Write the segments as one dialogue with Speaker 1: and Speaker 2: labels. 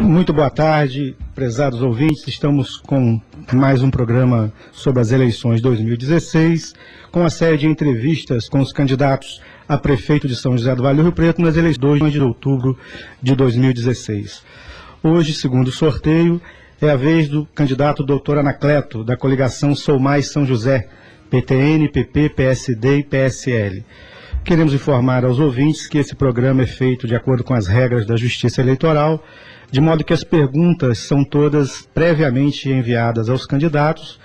Speaker 1: Muito boa tarde, prezados ouvintes. Estamos com mais um programa sobre as eleições 2016, com a série de entrevistas com os candidatos a prefeito de São José do Vale do Rio Preto nas eleições de outubro de 2016. Hoje, segundo o sorteio, é a vez do candidato Dr. Anacleto, da coligação Sou Mais São José, PTN, PP, PSD e PSL. Queremos informar aos ouvintes que esse programa é feito de acordo com as regras da Justiça Eleitoral, de modo que as perguntas são todas previamente enviadas aos candidatos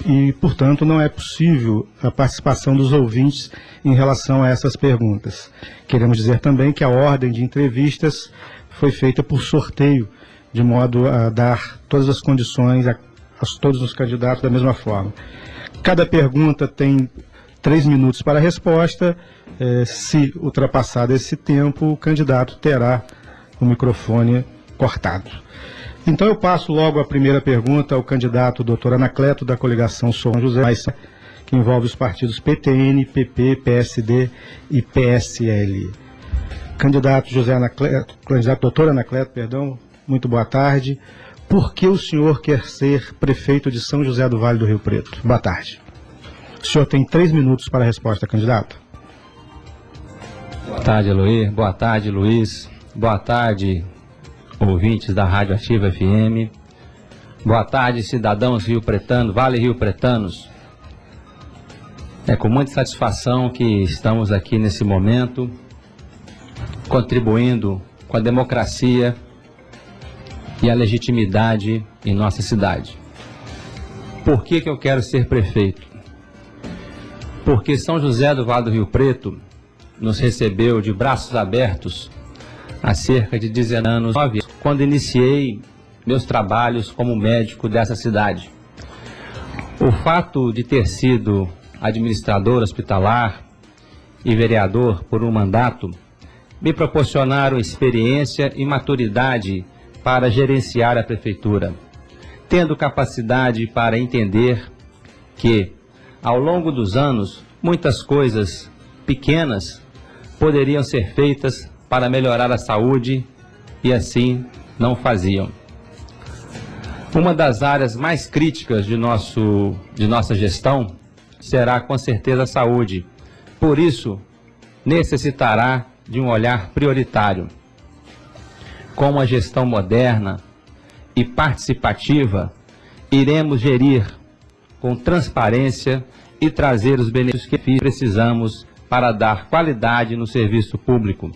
Speaker 1: e, portanto, não é possível a participação dos ouvintes em relação a essas perguntas. Queremos dizer também que a ordem de entrevistas foi feita por sorteio, de modo a dar todas as condições a todos os candidatos da mesma forma. Cada pergunta tem 3 minutos para a resposta. Se ultrapassado esse tempo, o candidato terá o microfone cortado. Então eu passo logo a primeira pergunta ao candidato Dr. Anacleto, da coligação São José, que envolve os partidos PTN, PP, PSD e PSL. Candidato Dr. Anacleto, muito boa tarde. Por que o senhor quer ser prefeito de São José do Vale do Rio Preto? Boa tarde. O senhor tem 3 minutos para a resposta, candidato.
Speaker 2: Boa tarde, Eloy. Boa tarde, Luiz. Boa tarde, ouvintes da Rádio Ativa FM. Boa tarde, cidadãos rio-pretanos, Vale Rio-Pretanos. É com muita satisfação que estamos aqui nesse momento, contribuindo com a democracia e a legitimidade em nossa cidade. Por que eu quero ser prefeito? Porque São José do Vale do Rio Preto nos recebeu de braços abertos há cerca de 19 anos, quando iniciei meus trabalhos como médico dessa cidade. O fato de ter sido administrador hospitalar e vereador por um mandato me proporcionaram experiência e maturidade para gerenciar a prefeitura, tendo capacidade para entender que, ao longo dos anos, muitas coisas pequenas poderiam ser feitas para melhorar a saúde e assim não faziam. Uma das áreas mais críticas de nossa gestão será com certeza a saúde. Por isso, necessitará de um olhar prioritário. Com uma gestão moderna e participativa, iremos gerir com transparência e trazer os benefícios que precisamos para dar qualidade no serviço público.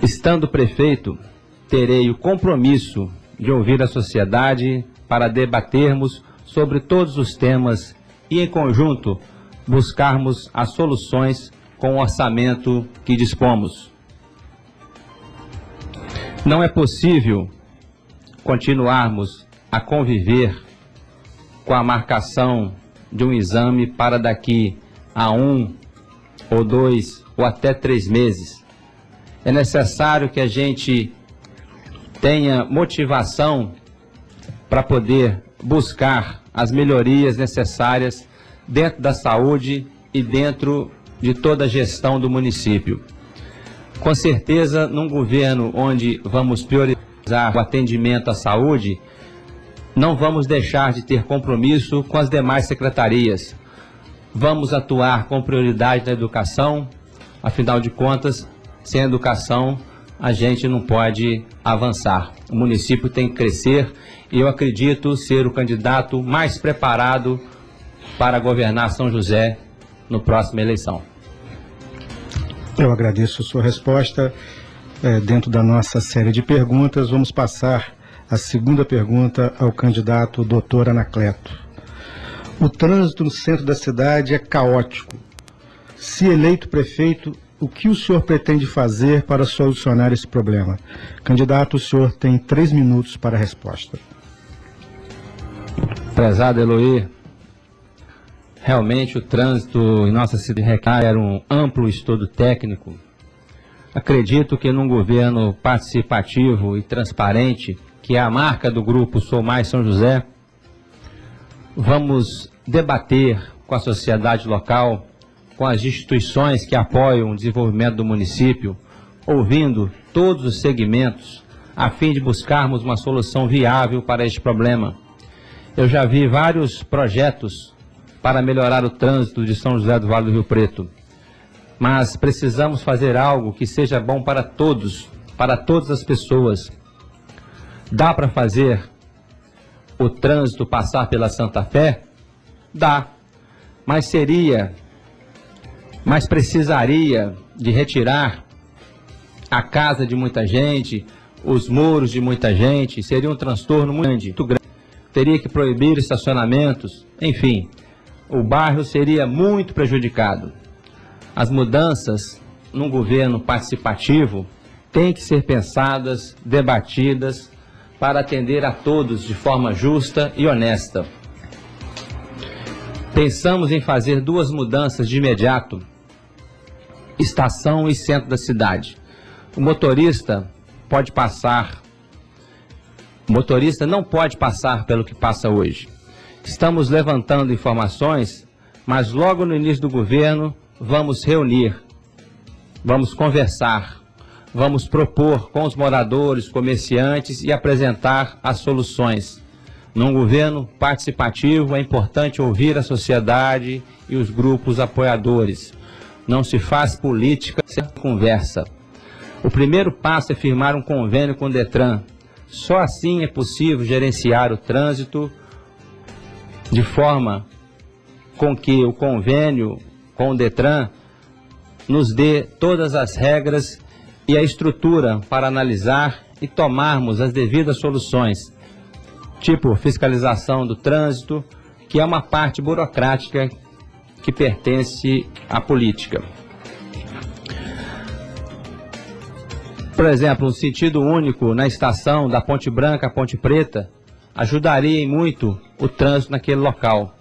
Speaker 2: Estando prefeito, terei o compromisso de ouvir a sociedade para debatermos sobre todos os temas e, em conjunto, buscarmos as soluções com o orçamento que dispomos. Não é possível continuarmos a conviver com a marcação de um exame para daqui a 1 ou 2 ou até 3 meses. É necessário que a gente tenha motivação para poder buscar as melhorias necessárias dentro da saúde e dentro de toda a gestão do município. Com certeza, num governo onde vamos priorizar o atendimento à saúde, não vamos deixar de ter compromisso com as demais secretarias. Vamos atuar com prioridade na educação, afinal de contas, sem educação, a gente não pode avançar. O município tem que crescer e eu acredito ser o candidato mais preparado para governar São José na próxima eleição.
Speaker 1: Eu agradeço a sua resposta. Dentro da nossa série de perguntas, vamos passar a segunda pergunta ao candidato Dr. Anacleto. O trânsito no centro da cidade é caótico. Se eleito prefeito, o que o senhor pretende fazer para solucionar esse problema? Candidato, o senhor tem 3 minutos para a resposta.
Speaker 2: Prezado Eloy, realmente o trânsito em nossa cidade requer um amplo estudo técnico. Acredito que num governo participativo e transparente, que é a marca do grupo Sou Mais São José, vamos debater com a sociedade local, com as instituições que apoiam o desenvolvimento do município, ouvindo todos os segmentos, a fim de buscarmos uma solução viável para este problema. Eu já vi vários projetos para melhorar o trânsito de São José do Vale do Rio Preto, mas precisamos fazer algo que seja bom para todos, para todas as pessoas. Dá para fazer o trânsito passar pela Santa Fé? Dá, mas precisaria de retirar a casa de muita gente, os muros de muita gente, seria um transtorno muito grande. Teria que proibir estacionamentos, enfim, o bairro seria muito prejudicado. As mudanças num governo participativo têm que ser pensadas, debatidas, para atender a todos de forma justa e honesta. Pensamos em fazer duas mudanças de imediato: estação e centro da cidade. O motorista não pode passar pelo que passa hoje. Estamos levantando informações, mas logo no início do governo vamos reunir, vamos conversar, vamos propor com os moradores, comerciantes e apresentar as soluções. Num governo participativo é importante ouvir a sociedade e os grupos apoiadores. Não se faz política sem conversa. O primeiro passo é firmar um convênio com o Detran. Só assim é possível gerenciar o trânsito de forma com que o convênio com o Detran nos dê todas as regras e a estrutura para analisar e tomarmos as devidas soluções, tipo fiscalização do trânsito, que é uma parte burocrática que pertence à política. Por exemplo, um sentido único na estação da Ponte Branca à Ponte Preta ajudaria em muito o trânsito naquele local.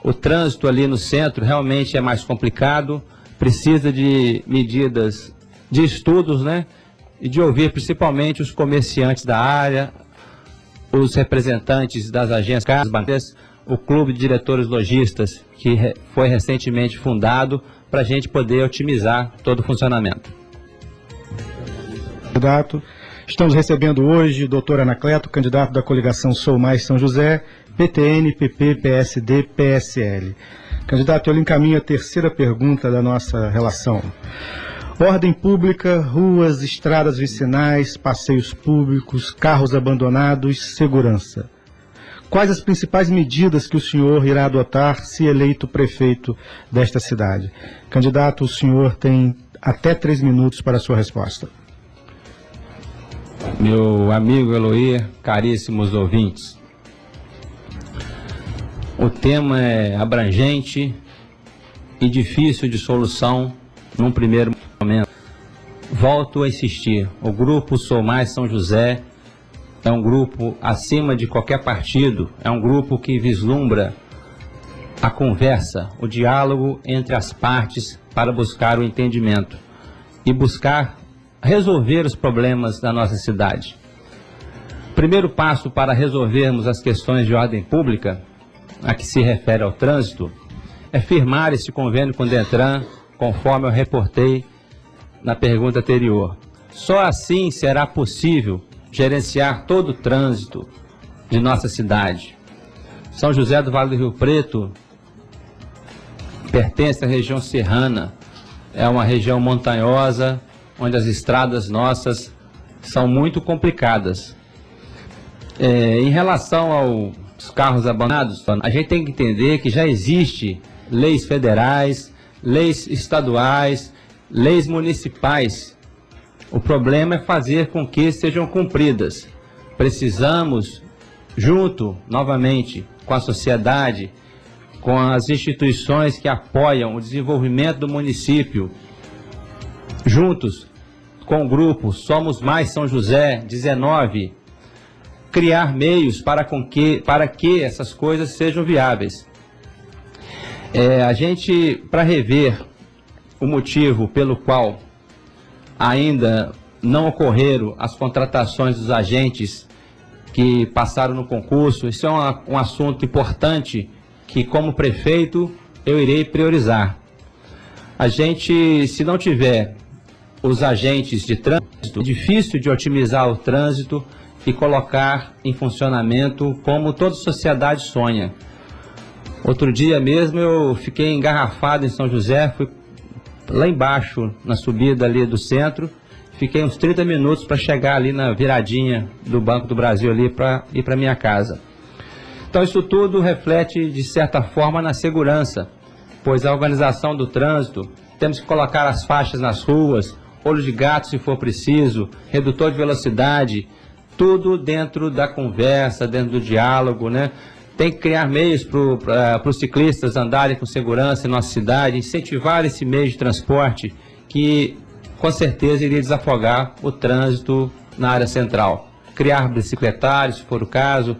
Speaker 2: O trânsito ali no centro realmente é mais complicado, precisa de medidas, de estudos, né? E de ouvir principalmente os comerciantes da área, os representantes das agências bancárias, o Clube de Diretores Lojistas, que foi recentemente fundado, para a gente poder otimizar todo o funcionamento.
Speaker 1: Candidato, estamos recebendo hoje o doutor Anacleto, candidato da coligação Sou Mais São José, PTN, PP, PSD, PSL. Candidato, eu lhe encaminho a terceira pergunta da nossa relação. Ordem pública, ruas, estradas vicinais, passeios públicos, carros abandonados, segurança. Quais as principais medidas que o senhor irá adotar se eleito prefeito desta cidade? Candidato, o senhor tem até 3 minutos para a sua resposta.
Speaker 2: Meu amigo Eloy, caríssimos ouvintes, o tema é abrangente e difícil de solução num primeiro momento. Volto a insistir, o grupo Sou Mais São José é um grupo acima de qualquer partido, é um grupo que vislumbra a conversa, o diálogo entre as partes para buscar o entendimento e buscar resolver os problemas da nossa cidade. O primeiro passo para resolvermos as questões de ordem pública, a que se refere ao trânsito, é firmar esse convênio com o Detran, conforme eu reportei na pergunta anterior. Só assim será possível gerenciar todo o trânsito de nossa cidade. São José do Vale do Rio Preto pertence à região serrana, é uma região montanhosa, onde as estradas nossas são muito complicadas. Em relação aos carros abandonados, a gente tem que entender que já existe leis federais, leis estaduais, leis municipais. O problema é fazer com que sejam cumpridas. Precisamos, junto, novamente, com a sociedade, com as instituições que apoiam o desenvolvimento do município, juntos com o grupo Somos Mais São José 19, criar meios para que essas coisas sejam viáveis. Para rever o motivo pelo qual ainda não ocorreram as contratações dos agentes que passaram no concurso, isso é um assunto importante que, como prefeito, eu irei priorizar. A gente, se não tiver os agentes de trânsito, é difícil de otimizar o trânsito e colocar em funcionamento como toda sociedade sonha. Outro dia mesmo eu fiquei engarrafado em São José, fui lá embaixo, na subida ali do centro, fiquei uns 30 minutos para chegar ali na viradinha do Banco do Brasil ali para ir para minha casa. Então isso tudo reflete de certa forma na segurança, pois a organização do trânsito, temos que colocar as faixas nas ruas, olho de gato se for preciso, redutor de velocidade, tudo dentro da conversa, dentro do diálogo, né? Tem que criar meios para os ciclistas andarem com segurança em nossa cidade, incentivar esse meio de transporte que com certeza iria desafogar o trânsito na área central. Criar bicicletários, se for o caso,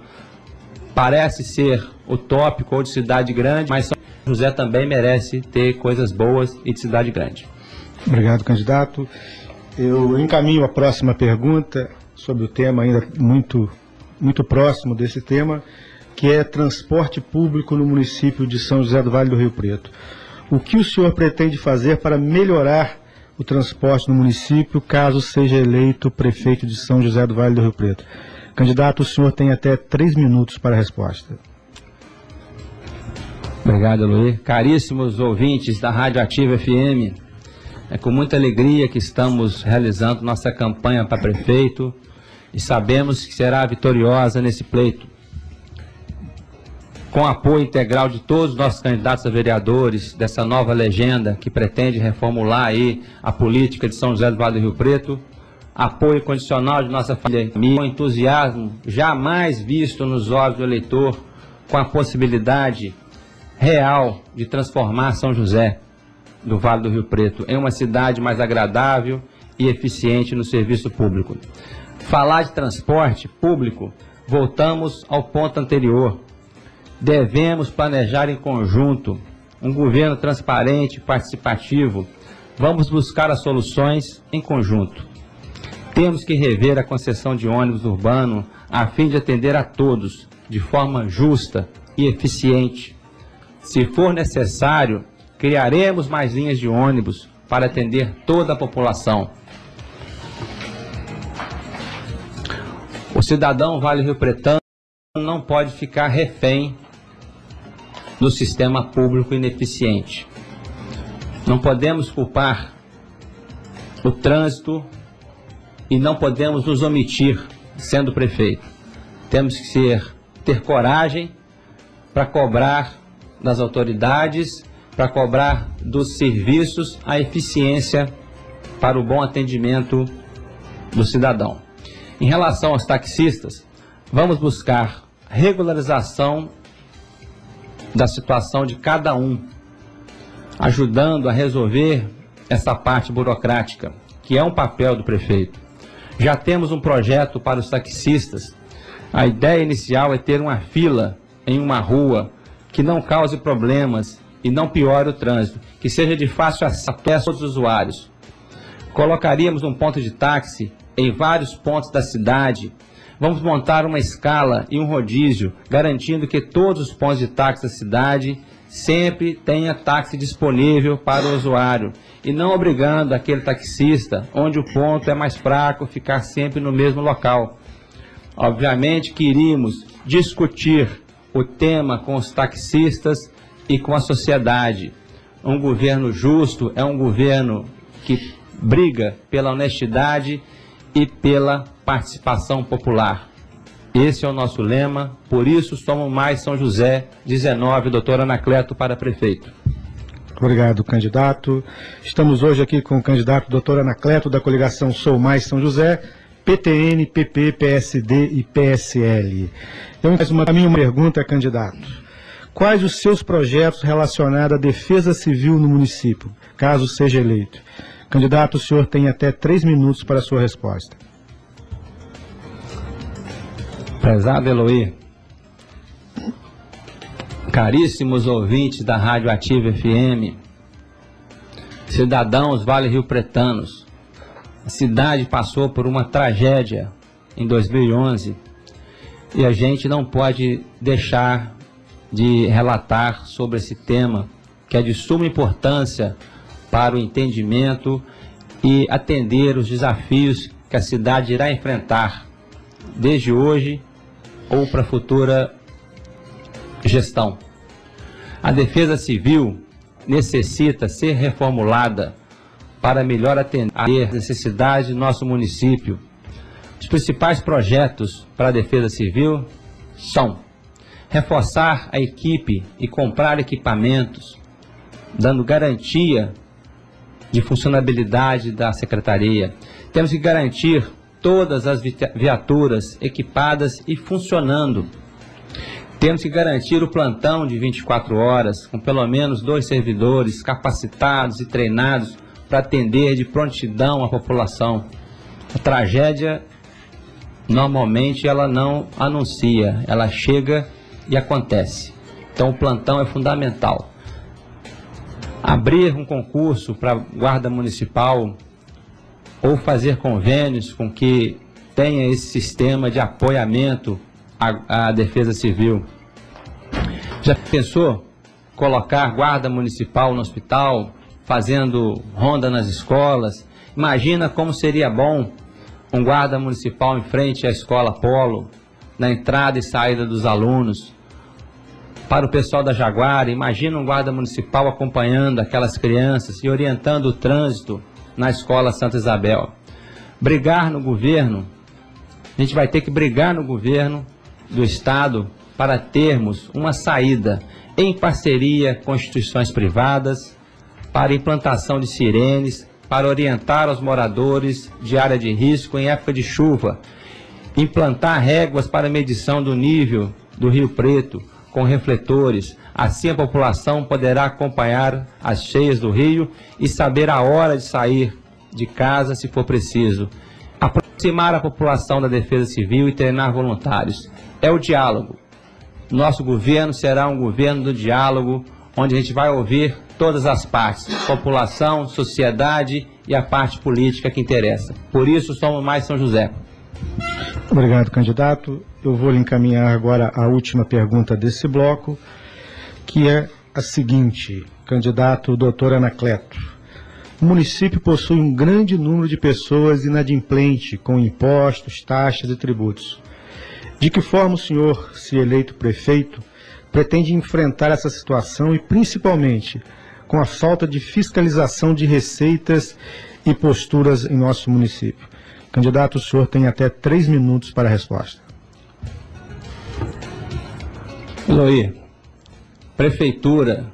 Speaker 2: parece ser utópico ou de cidade grande, mas São José também merece ter coisas boas e de cidade grande.
Speaker 1: Obrigado, candidato. Eu encaminho a próxima pergunta sobre o tema ainda muito próximo desse tema, que é transporte público no município de São José do Vale do Rio Preto. O que o senhor pretende fazer para melhorar o transporte no município, caso seja eleito prefeito de São José do Vale do Rio Preto? Candidato, o senhor tem até 3 minutos para a resposta.
Speaker 2: Obrigado, Luiz. Caríssimos ouvintes da Rádio Ativa FM, é com muita alegria que estamos realizando nossa campanha para prefeito e sabemos que será vitoriosa nesse pleito. Com apoio integral de todos os nossos candidatos a vereadores, dessa nova legenda que pretende reformular aí a política de São José do Vale do Rio Preto, apoio condicional de nossa família, um entusiasmo jamais visto nos olhos do eleitor, com a possibilidade real de transformar São José do Vale do Rio Preto em uma cidade mais agradável e eficiente no serviço público. Falar de transporte público, voltamos ao ponto anterior. Devemos planejar em conjunto um governo transparente e participativo. Vamos buscar as soluções em conjunto. Temos que rever a concessão de ônibus urbano a fim de atender a todos de forma justa e eficiente. Se for necessário, criaremos mais linhas de ônibus para atender toda a população. O cidadão Vale-Rio Pretano não pode ficar refém do sistema público ineficiente. Não podemos culpar o trânsito e não podemos nos omitir sendo prefeito. Temos que ter coragem para cobrar das autoridades, para cobrar dos serviços a eficiência para o bom atendimento do cidadão. Em relação aos taxistas, vamos buscar regularização da situação de cada um, ajudando a resolver essa parte burocrática, que é um papel do prefeito. Já temos um projeto para os taxistas. A ideia inicial é ter uma fila em uma rua que não cause problemas e não piore o trânsito, que seja de fácil acesso a todos os usuários. Colocaríamos um ponto de táxi em vários pontos da cidade. Vamos montar uma escala e um rodízio, garantindo que todos os pontos de táxi da cidade sempre tenha táxi disponível para o usuário e não obrigando aquele taxista, onde o ponto é mais fraco, ficar sempre no mesmo local. Obviamente que iríamos discutir o tema com os taxistas e com a sociedade. Um governo justo é um governo que briga pela honestidade e pela participação popular. Esse é o nosso lema, por isso somos mais São José 19, doutor Anacleto para prefeito.
Speaker 1: Obrigado, candidato. Estamos hoje aqui com o candidato doutor Anacleto da coligação Sou Mais São José, PTN, PP, PSD e PSL. Eu faço uma pergunta, candidato. Quais os seus projetos relacionados à defesa civil no município, caso seja eleito? Candidato, o senhor tem até 3 minutos para a sua resposta.
Speaker 2: Prezado Eloy, caríssimos ouvintes da Rádio Ativa FM, cidadãos Vale-Rio Pretanos, a cidade passou por uma tragédia em 2011 e a gente não pode deixar de relatar sobre esse tema, que é de suma importância para o entendimento e atender os desafios que a cidade irá enfrentar desde hoje ou para a futura gestão. A Defesa Civil necessita ser reformulada para melhor atender às necessidades do nosso município. Os principais projetos para a Defesa Civil são reforçar a equipe e comprar equipamentos, dando garantia de funcionabilidade da Secretaria. Temos que garantir todas as viaturas equipadas e funcionando. Temos que garantir o plantão de 24 horas, com pelo menos 2 servidores capacitados e treinados para atender de prontidão a população. A tragédia, normalmente, ela não anuncia, ela chega e acontece. Então, o plantão é fundamental. Abrir um concurso para guarda municipal ou fazer convênios com que tenha esse sistema de apoiamento à Defesa Civil. Já pensou colocar guarda municipal no hospital, fazendo ronda nas escolas? Imagina como seria bom um guarda municipal em frente à escola Polo, na entrada e saída dos alunos. Para o pessoal da Jaguara, imagina um guarda municipal acompanhando aquelas crianças e orientando o trânsito na escola Santa Isabel. Brigar no governo, a gente vai ter que brigar no governo do Estado para termos uma saída em parceria com instituições privadas para implantação de sirenes, para orientar os moradores de área de risco em época de chuva, implantar réguas para medição do nível do Rio Preto com refletores. Assim a população poderá acompanhar as cheias do rio e saber a hora de sair de casa se for preciso. Aproximar a população da Defesa Civil e treinar voluntários. É o diálogo. Nosso governo será um governo do diálogo, onde a gente vai ouvir todas as partes, população, sociedade e a parte política que interessa. Por isso somos mais São José.
Speaker 1: Obrigado, candidato. Eu vou lhe encaminhar agora a última pergunta desse bloco, que é a seguinte, candidato doutor Anacleto. O município possui um grande número de pessoas inadimplentes com impostos, taxas e tributos. De que forma o senhor, se eleito prefeito, pretende enfrentar essa situação e, principalmente, com a falta de fiscalização de receitas e posturas em nosso município? Candidato, o senhor tem até 3 minutos para a resposta.
Speaker 2: Eloy, prefeitura,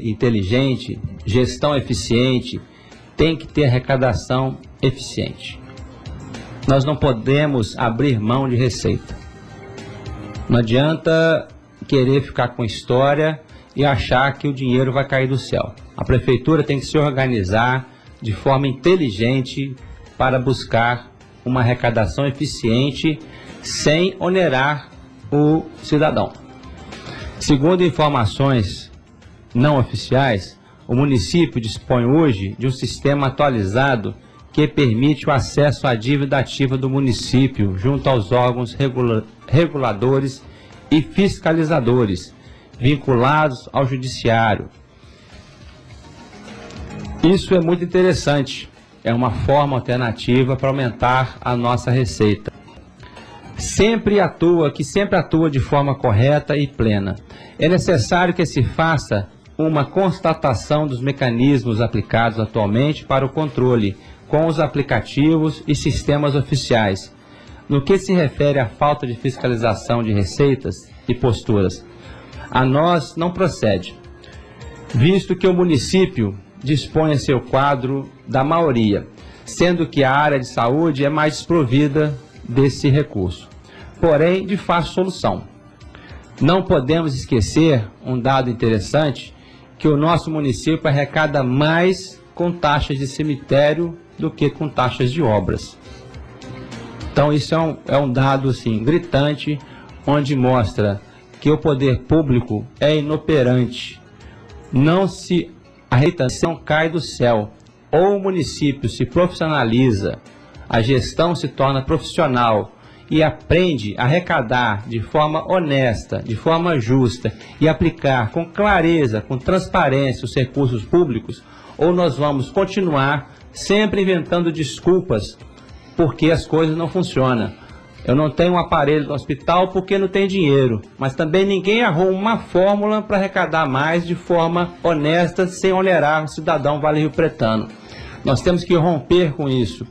Speaker 2: inteligente, gestão eficiente, tem que ter arrecadação eficiente. Nós não podemos abrir mão de receita. Não adianta querer ficar com história e achar que o dinheiro vai cair do céu. A prefeitura tem que se organizar de forma inteligente para buscar uma arrecadação eficiente sem onerar o cidadão. Segundo informações não oficiais, o município dispõe hoje de um sistema atualizado que permite o acesso à dívida ativa do município junto aos órgãos reguladores e fiscalizadores vinculados ao judiciário. Isso é muito interessante, é uma forma alternativa para aumentar a nossa receita. Sempre atua de forma correta e plena. É necessário que se faça uma constatação dos mecanismos aplicados atualmente para o controle com os aplicativos e sistemas oficiais. No que se refere à falta de fiscalização de receitas e posturas, a nós não procede, visto que o município dispõe a seu quadro da maioria, sendo que a área de saúde é mais desprovida desse recurso, porém de fácil solução. Não podemos esquecer um dado interessante, que o nosso município arrecada mais com taxas de cemitério do que com taxas de obras. Então isso é um dado assim, gritante, onde mostra que o poder público é inoperante. A receita não cai do céu. Ou o município se profissionaliza, a gestão se torna profissional e aprende a arrecadar de forma honesta, de forma justa e aplicar com clareza, com transparência os recursos públicos, ou nós vamos continuar sempre inventando desculpas porque as coisas não funcionam. Eu não tenho um aparelho no hospital porque não tem dinheiro, mas também ninguém arruma uma fórmula para arrecadar mais de forma honesta, sem onerar o cidadão Vale Rio Pretano. Nós temos que romper com isso.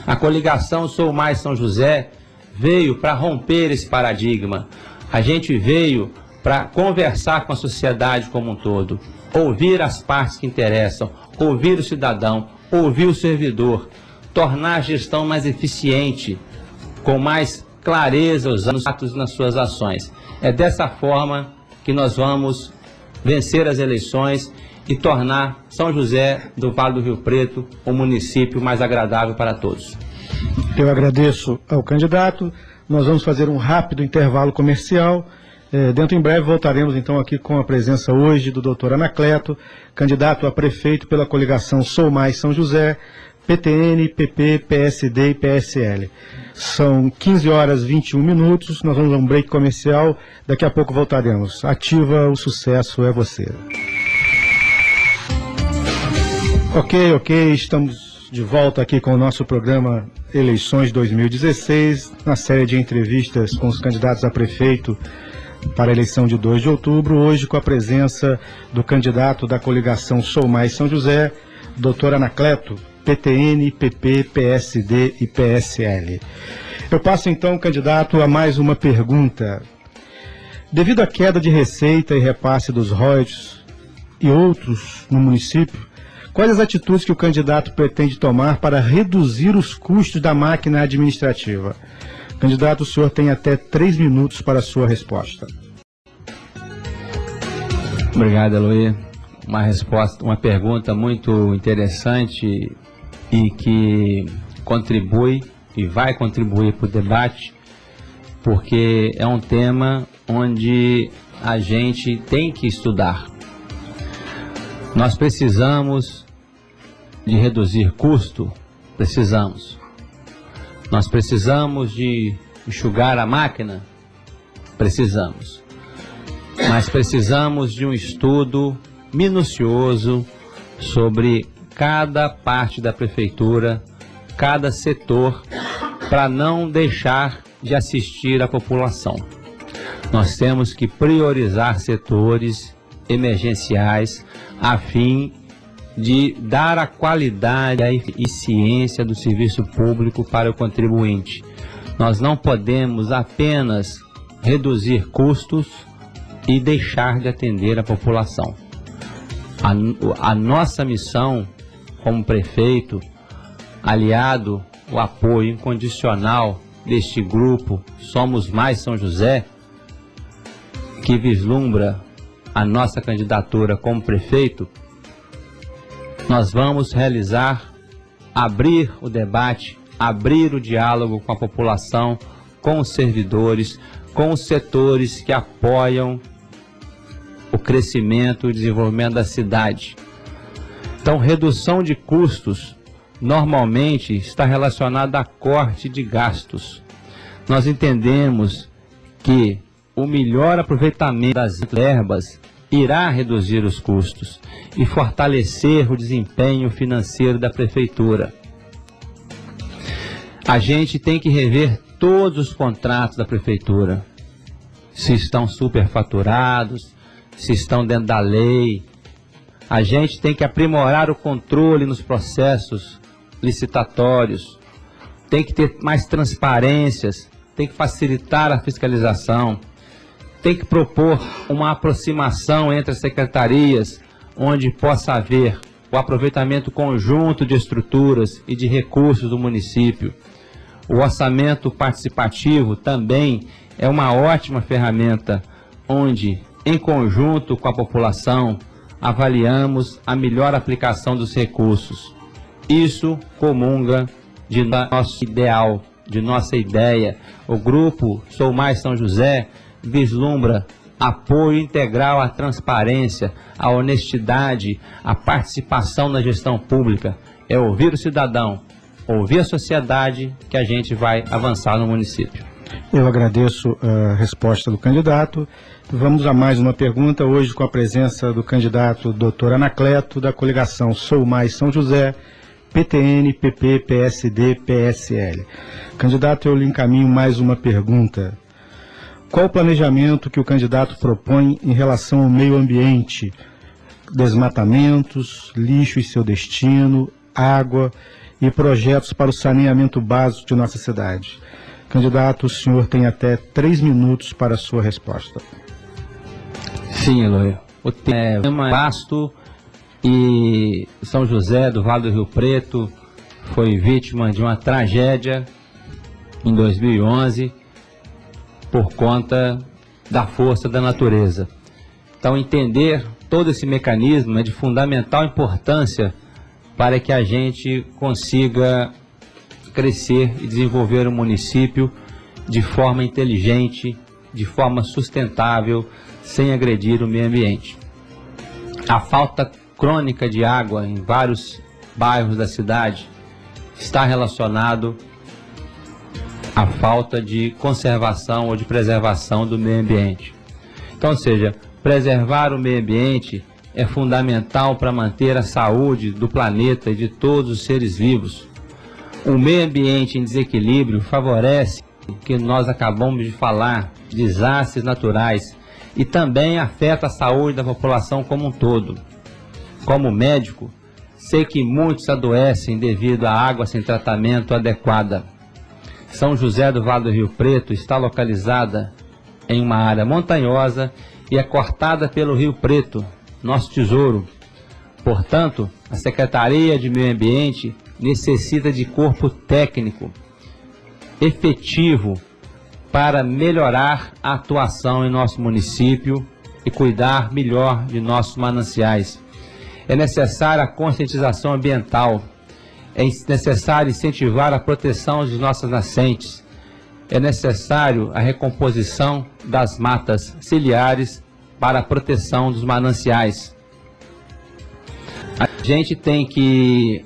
Speaker 2: A coligação Sou Mais São José veio para romper esse paradigma. A gente veio para conversar com a sociedade como um todo, ouvir as partes que interessam, ouvir o cidadão, ouvir o servidor, tornar a gestão mais eficiente, com mais clareza os atos nas suas ações. É dessa forma que nós vamos vencer as eleições e tornar São José do Vale do Rio Preto um município mais agradável para todos.
Speaker 1: Eu agradeço ao candidato. Nós vamos fazer um rápido intervalo comercial. Dentro em breve voltaremos então aqui com a presença hoje do Dr. Anacleto, candidato a prefeito pela coligação Sou Mais São José, PTN, PP, PSD e PSL. São 15 horas e 21 minutos, nós vamos a um break comercial, daqui a pouco voltaremos. Ativa, o sucesso é você. Ok, estamos de volta aqui com o nosso programa Eleições 2016, na série de entrevistas com os candidatos a prefeito para a eleição de 2 de outubro, hoje com a presença do candidato da coligação Sou Mais São José, Dr. Anacleto, PTN, PP, PSD e PSL. Eu passo então, candidato, a mais uma pergunta. Devido à queda de receita e repasse dos royalties e outros no município, quais as atitudes que o candidato pretende tomar para reduzir os custos da máquina administrativa? Candidato, o senhor tem até 3 minutos para a sua resposta.
Speaker 2: Obrigado, Eloy. Uma pergunta muito interessante e que contribui e vai contribuir para o debate, porque é um tema onde a gente tem que estudar. Nós precisamos de reduzir custo? Precisamos. Nós precisamos de enxugar a máquina? Precisamos. Mas precisamos de um estudo minucioso sobre cada parte da prefeitura, cada setor, para não deixar de assistir a população. Nós temos que priorizar setores emergenciais a fim de dar a qualidade e a eficiência do serviço público para o contribuinte. Nós não podemos apenas reduzir custos e deixar de atender a população. A nossa missão como prefeito, aliado ao apoio incondicional deste grupo Somos Mais São José, que vislumbra a nossa candidatura como prefeito, nós vamos realizar, abrir o debate, abrir o diálogo com a população, com os servidores, com os setores que apoiam o crescimento e o desenvolvimento da cidade. Então, redução de custos normalmente está relacionada a corte de gastos. Nós entendemos que o melhor aproveitamento das verbas irá reduzir os custos e fortalecer o desempenho financeiro da prefeitura. A gente tem que rever todos os contratos da prefeitura, se estão superfaturados, se estão dentro da lei. A gente tem que aprimorar o controle nos processos licitatórios, tem que ter mais transparências, tem que facilitar a fiscalização, tem que propor uma aproximação entre as secretarias, onde possa haver o aproveitamento conjunto de estruturas e de recursos do município. O orçamento participativo também é uma ótima ferramenta, onde, em conjunto com a população, avaliamos a melhor aplicação dos recursos. Isso comunga de nosso ideal, de nossa ideia. O grupo Sou Mais São José vislumbra apoio integral à transparência, à honestidade, à participação na gestão pública. É ouvir o cidadão, ouvir a sociedade, que a gente vai avançar no município.
Speaker 1: Eu agradeço a resposta do candidato. Vamos a mais uma pergunta, hoje com a presença do candidato Dr. Anacleto, da coligação Sou Mais São José, PTN, PP, PSD, PSL. Candidato, eu lhe encaminho mais uma pergunta. Qual o planejamento que o candidato propõe em relação ao meio ambiente? Desmatamentos, lixo e seu destino, água e projetos para o saneamento básico de nossa cidade. Candidato, o senhor tem até 3 minutos para a sua resposta.
Speaker 2: Sim, Eloy. O tema é vasto e São José do Vale do Rio Preto foi vítima de uma tragédia em 2011 por conta da força da natureza. Então, entender todo esse mecanismo é de fundamental importância para que a gente consiga crescer e desenvolver o município de forma inteligente, de forma sustentável, sem agredir o meio ambiente. A falta crônica de água em vários bairros da cidade está relacionado à falta de conservação ou de preservação do meio ambiente. Então, ou seja, preservar o meio ambiente é fundamental para manter a saúde do planeta e de todos os seres vivos. O meio ambiente em desequilíbrio favorece o que nós acabamos de falar, desastres naturais, e também afeta a saúde da população como um todo. Como médico, sei que muitos adoecem devido à água sem tratamento adequada. São José do Vale do Rio Preto está localizada em uma área montanhosa e é cortada pelo Rio Preto, nosso tesouro. Portanto, a Secretaria de Meio Ambiente necessita de corpo técnico efetivo para melhorar a atuação em nosso município e cuidar melhor de nossos mananciais. É necessária a conscientização ambiental, é necessário incentivar a proteção de nossas nascentes, é necessário a recomposição das matas ciliares para a proteção dos mananciais. A gente tem que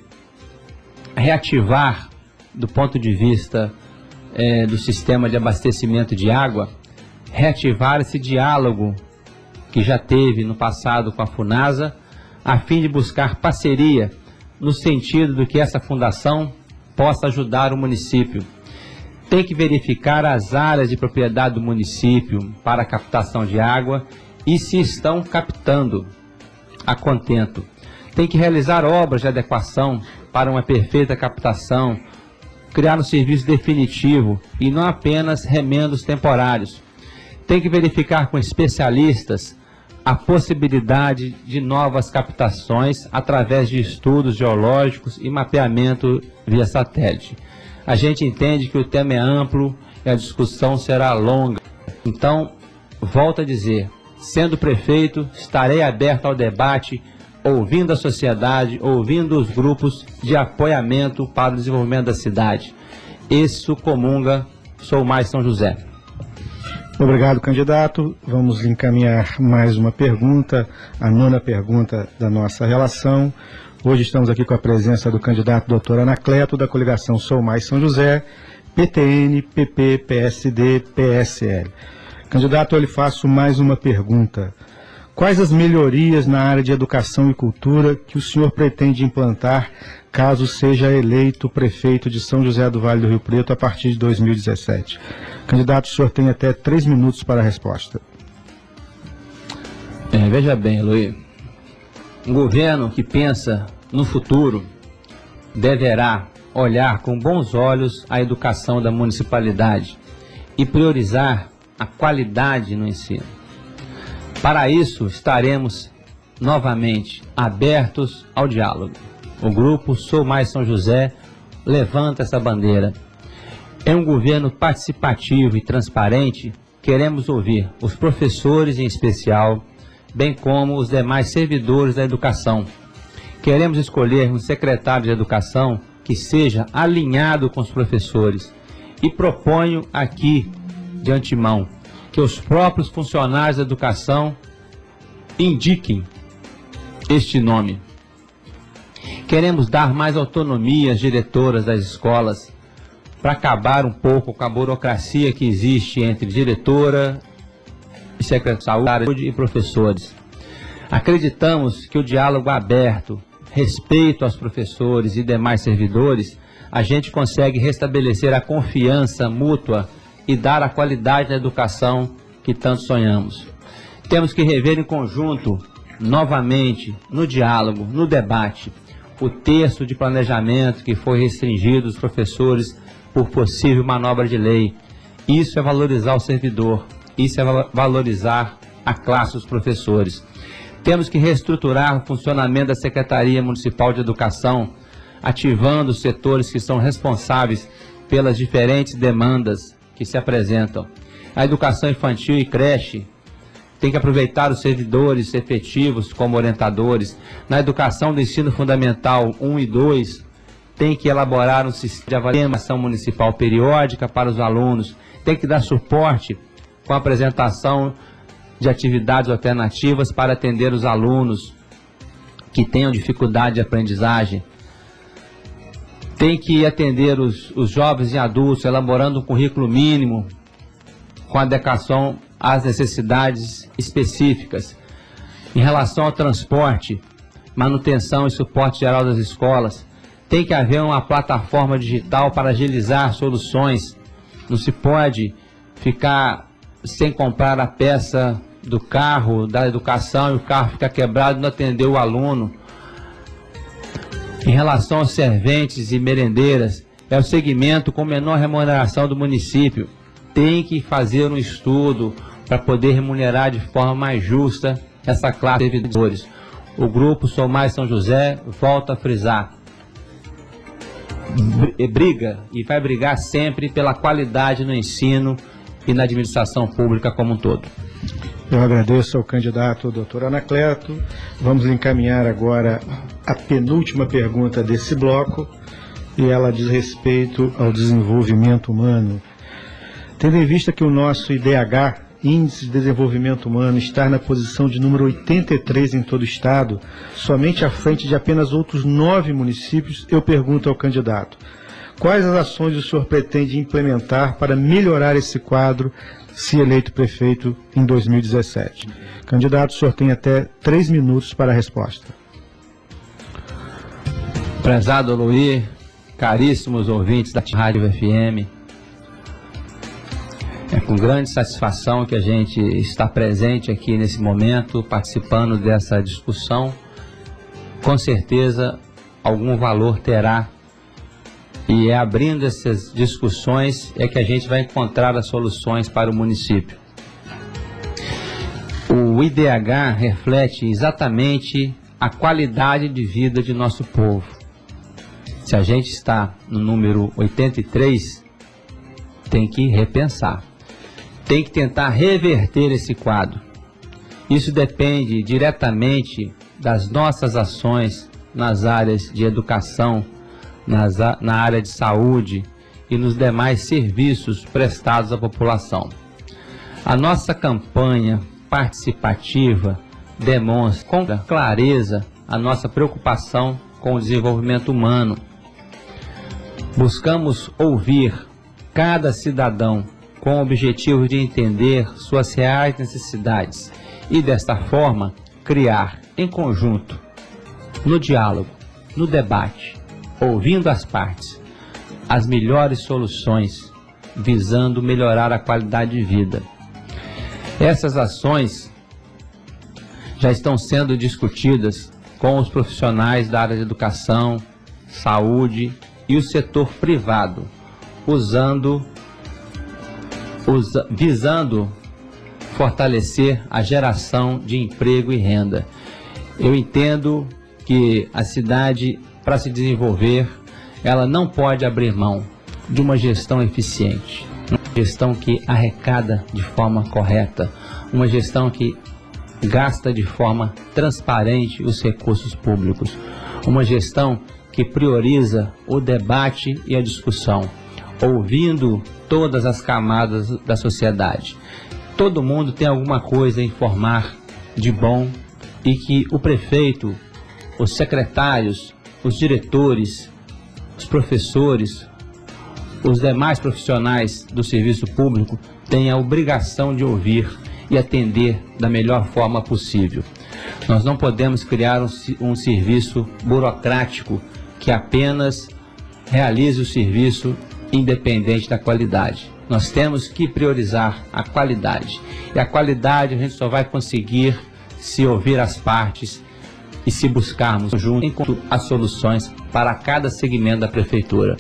Speaker 2: reativar, do ponto de vista do sistema de abastecimento de água, reativar esse diálogo que já teve no passado com a Funasa, a fim de buscar parceria no sentido de que essa fundação possa ajudar o município. Tem que verificar as áreas de propriedade do município para a captação de água e se estão captando a contento. Tem que realizar obras de adequação para uma perfeita captação, criar um serviço definitivo e não apenas remendos temporários. Tem que verificar com especialistas a possibilidade de novas captações através de estudos geológicos e mapeamento via satélite. A gente entende que o tema é amplo e a discussão será longa. Então, volto a dizer, sendo prefeito, estarei aberto ao debate, ouvindo a sociedade, ouvindo os grupos de apoiamento para o desenvolvimento da cidade. Isso comunga, sou mais São José.
Speaker 1: Obrigado, candidato. Vamos lhe encaminhar mais uma pergunta, a 9ª pergunta da nossa relação. Hoje estamos aqui com a presença do candidato Dr. Anacleto, da coligação Sou Mais São José, PTN, PP, PSD, PSL. Candidato, eu lhe faço mais uma pergunta. Quais as melhorias na área de educação e cultura que o senhor pretende implantar caso seja eleito prefeito de São José do Vale do Rio Preto a partir de 2017? Candidato, o senhor tem até 3 minutos para a resposta.
Speaker 2: Veja bem, Luiz, um governo que pensa no futuro deverá olhar com bons olhos a educação da municipalidade e priorizar a qualidade no ensino. Para isso, estaremos novamente abertos ao diálogo. O grupo Sou Mais São José levanta essa bandeira. É um governo participativo e transparente. Queremos ouvir os professores em especial, bem como os demais servidores da educação. Queremos escolher um secretário de educação que seja alinhado com os professores. E proponho aqui, de antemão, que os próprios funcionários da educação indiquem este nome. Queremos dar mais autonomia às diretoras das escolas para acabar um pouco com a burocracia que existe entre diretora, secretária de saúde e professores. Acreditamos que o diálogo aberto, respeito aos professores e demais servidores, a gente consegue restabelecer a confiança mútua e dar a qualidade da educação que tanto sonhamos. Temos que rever em conjunto, novamente, no diálogo, no debate, o texto de planejamento que foi restringido aos professores por possível manobra de lei. Isso é valorizar o servidor, isso é valorizar a classe dos professores. Temos que reestruturar o funcionamento da Secretaria Municipal de Educação, ativando os setores que são responsáveis pelas diferentes demandas que se apresentam. A educação infantil e creche tem que aproveitar os servidores efetivos como orientadores. Na educação do ensino fundamental 1 e 2, tem que elaborar um sistema de avaliação municipal periódica para os alunos, tem que dar suporte com a apresentação de atividades alternativas para atender os alunos que tenham dificuldade de aprendizagem. Tem que atender os jovens e adultos, elaborando um currículo mínimo com adequação às necessidades específicas. Em relação ao transporte, manutenção e suporte geral das escolas, tem que haver uma plataforma digital para agilizar soluções. Não se pode ficar sem comprar a peça do carro, da educação, e o carro fica quebrado e não atender o aluno. Em relação aos serventes e merendeiras, é o segmento com menor remuneração do município. Tem que fazer um estudo para poder remunerar de forma mais justa essa classe de servidores. O Grupo Sou Mais São José volta a frisar. Briga e vai brigar sempre pela qualidade no ensino e na administração pública como um todo.
Speaker 1: Eu agradeço ao candidato Dr. Anacleto. Vamos encaminhar agora a penúltima pergunta desse bloco, e ela diz respeito ao desenvolvimento humano. Tendo em vista que o nosso IDH, Índice de Desenvolvimento Humano, está na posição de número 83 em todo o estado, somente à frente de apenas outros 9 municípios, eu pergunto ao candidato: quais as ações o senhor pretende implementar para melhorar esse quadro, se eleito prefeito em 2017? Candidato, o senhor tem até 3 minutos para a resposta.
Speaker 2: Prezado Luiz, caríssimos ouvintes da Rádio FM, é com grande satisfação que a gente está presente aqui nesse momento, participando dessa discussão. Com certeza, algum valor terá, e é abrindo essas discussões é que a gente vai encontrar as soluções para o município. O IDH reflete exatamente a qualidade de vida de nosso povo. Se a gente está no número 83, tem que repensar. Tem que tentar reverter esse quadro. Isso depende diretamente das nossas ações nas áreas de educação, na área de saúde e nos demais serviços prestados à população. A nossa campanha participativa demonstra com clareza a nossa preocupação com o desenvolvimento humano. Buscamos ouvir cada cidadão com o objetivo de entender suas reais necessidades e, desta forma, criar em conjunto, no diálogo, no debate, ouvindo as partes, as melhores soluções, visando melhorar a qualidade de vida. Essas ações já estão sendo discutidas com os profissionais da área de educação, saúde e o setor privado, visando fortalecer a geração de emprego e renda. Eu entendo que a cidade, para se desenvolver, ela não pode abrir mão de uma gestão eficiente, uma gestão que arrecada de forma correta, uma gestão que gasta de forma transparente os recursos públicos, uma gestão que prioriza o debate e a discussão, ouvindo todas as camadas da sociedade. Todo mundo tem alguma coisa a informar de bom, e que o prefeito, os secretários, os diretores, os professores, os demais profissionais do serviço público têm a obrigação de ouvir e atender da melhor forma possível. Nós não podemos criar um serviço burocrático que apenas realize o serviço independente da qualidade. Nós temos que priorizar a qualidade. E a qualidade a gente só vai conseguir se ouvir as partes e se buscarmos juntos as soluções para cada segmento da prefeitura.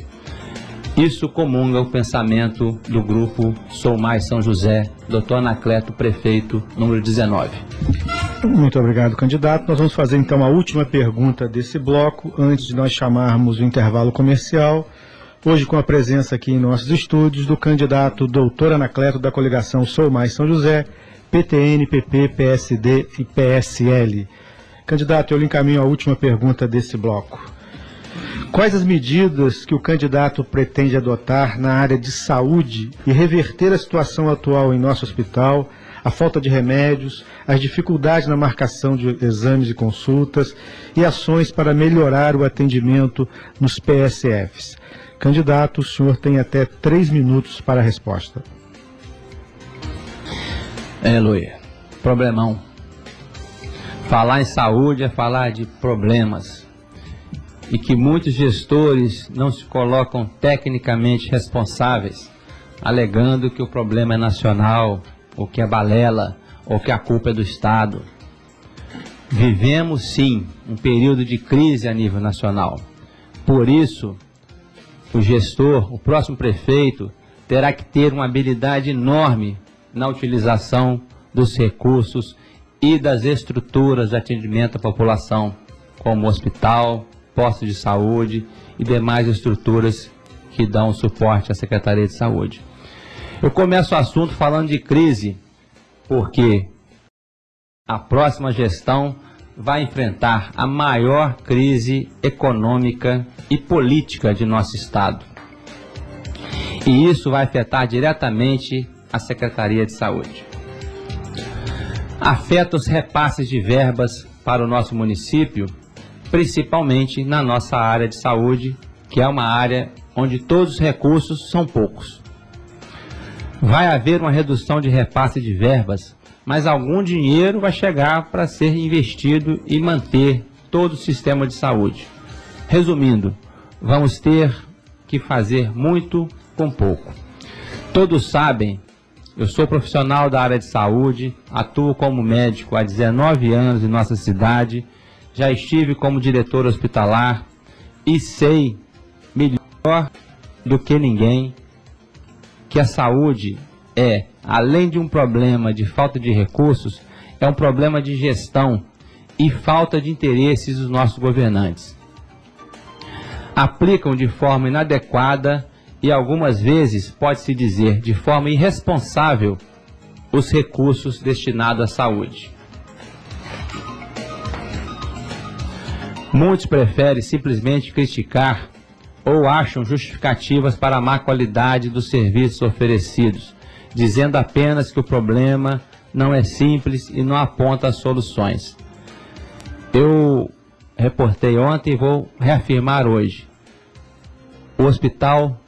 Speaker 2: Isso comunga o pensamento do grupo Sou Mais São José, Dr. Anacleto, prefeito, número 19.
Speaker 1: Muito obrigado, candidato. Nós vamos fazer então a última pergunta desse bloco, antes de nós chamarmos o intervalo comercial. Hoje com a presença aqui em nossos estúdios do candidato Dr. Anacleto da coligação Sou Mais São José, PTN, PP, PSD e PSL. Candidato, eu lhe encaminho a última pergunta desse bloco. Quais as medidas que o candidato pretende adotar na área de saúde e reverter a situação atual em nosso hospital, a falta de remédios, as dificuldades na marcação de exames e consultas e ações para melhorar o atendimento nos PSFs? Candidato, o senhor tem até 3 minutos para a resposta.
Speaker 2: Luiz, problemão. Falar em saúde é falar de problemas. E que muitos gestores não se colocam tecnicamente responsáveis, alegando que o problema é nacional, ou que é balela, ou que a culpa é do Estado. Vivemos, sim, um período de crise a nível nacional. Por isso, o gestor, o próximo prefeito, terá que ter uma habilidade enorme na utilização dos recursos e das estruturas de atendimento à população, como hospital, postos de saúde e demais estruturas que dão suporte à Secretaria de Saúde. Eu começo o assunto falando de crise, porque a próxima gestão vai enfrentar a maior crise econômica e política de nosso Estado. E isso vai afetar diretamente a Secretaria de Saúde. Afeta os repasses de verbas para o nosso município, principalmente na nossa área de saúde, que é uma área onde todos os recursos são poucos. Vai haver uma redução de repasse de verbas, mas algum dinheiro vai chegar para ser investido e manter todo o sistema de saúde. Resumindo, vamos ter que fazer muito com pouco. Todos sabem, eu sou profissional da área de saúde, atuo como médico há 19 anos em nossa cidade, já estive como diretor hospitalar e sei melhor do que ninguém que a saúde é, além de um problema de falta de recursos, é um problema de gestão e falta de interesses dos nossos governantes. Aplicam de forma inadequada e algumas vezes, pode-se dizer, de forma irresponsável, os recursos destinados à saúde. Muitos preferem simplesmente criticar ou acham justificativas para a má qualidade dos serviços oferecidos, dizendo apenas que o problema não é simples e não aponta as soluções. Eu reportei ontem e vou reafirmar hoje. O hospital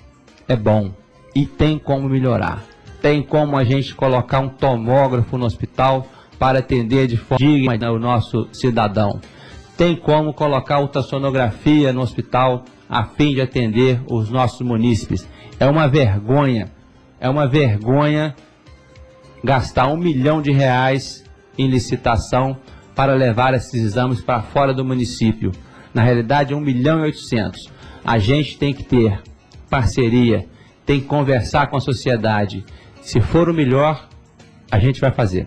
Speaker 2: é bom e tem como melhorar. Tem como a gente colocar um tomógrafo no hospital para atender de forma digna o nosso cidadão. Tem como colocar ultrassonografia no hospital a fim de atender os nossos munícipes. É uma vergonha gastar R$1 milhão em licitação para levar esses exames para fora do município. Na realidade, 1.800.000. A gente tem que ter parceria, tem que conversar com a sociedade. Se for o melhor, a gente vai fazer.